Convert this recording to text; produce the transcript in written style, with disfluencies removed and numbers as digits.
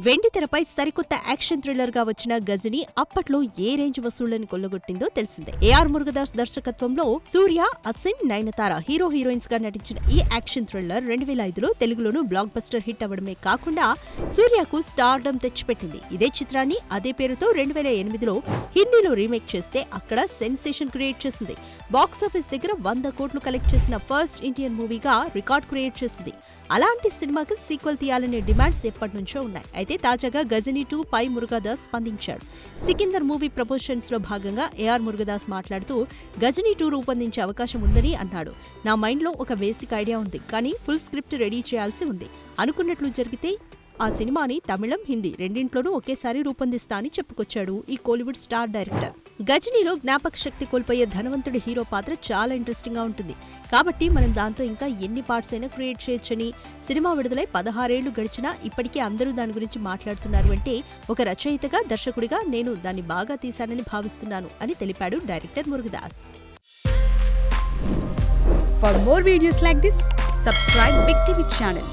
వెండితెరపై సరికొత్త action thriller గా వచ్చిన గజని అప్పట్లో ఏ రేంజ్ వసూళ్లను కొల్లగొట్టిందో తెలిసిందే. ఏఆర్ మురుగదాస్ దర్శకత్వంలో సూర్య, అసిన్, నయనతార హీరోయిన్స్ గా నటించిన ఈ యాక్షన్ థ్రిల్లర్ 2005లో తెలుగులోనూ బ్లాక్ బస్టర్ హిట్ అవ్వడమే కాకుండా సూర్యకు స్టార్డమ్ తెచ్చిపెట్టింది. ఇదే చిత్రాన్ని అదే పేరుతో 2008లో హిందీలో రీమేక్ చేస్తే అక్కడ సెన్సేషన్ క్రియేట్ చేసింది. బాక్సాఫీస్ దగ్గర 100 కోట్లు కలెక్ట్ చేసిన ఫస్ట్ ఇండియన్ మూవీగా రికార్డ్ క్రియేట్ చేసింది. అలాంటి సినిమాకి సీక్వెల్ తీయాలనే డిమాండ్స్ ఎప్పటినుంచో ఉన్నాయి. అయితే తాజాగా గజనీ 2 పై మురుగదాస్ స్పందించాడు. సికిందర్ మూవీ ప్రమోషన్స్ లో భాగంగా ఏఆర్ మురుగదాస్ మాట్లాడుతూ గజనీ 2 రూపొందించే అవకాశం ఉందని అన్నాడు. నా మైండ్ లో ఒక బేసిక్ ఐడియా ఉంది, కానీ ఫుల్ స్క్రిప్ట్ రెడీ చేయాల్సి ఉంది. అనుకున్నట్లు జరిగితే ఆ సినిమాని తమిళం, హిందీ రెండింట్లోనూ ఒకేసారి రూపొందిస్తా అని చెప్పుకొచ్చాడు ఈ కోలీవుడ్ స్టార్ డైరెక్టర్. గజనీలో జ్ఞాపక శక్తి కోల్పోయే ధనవంతుడి హీరో పాత్ర చాలా ఇంట్రెస్టింగ్ గా ఉంటుంది. కాబట్టి మనం దాంతో ఇంకా ఎన్ని పార్ట్స్ అయినా క్రియేట్ చేయొచ్చని, సినిమా విడుదలై 16 ఏళ్లు గడిచినా ఇప్పటికే అందరూ దాని గురించి మాట్లాడుతున్నారు అంటే ఒక రచయితగా, దర్శకుడిగా నేను దాన్ని బాగా తీశానని భావిస్తున్నాను అని తెలిపాడు director Murugadoss. For more videos like this, subscribe Big TV channel.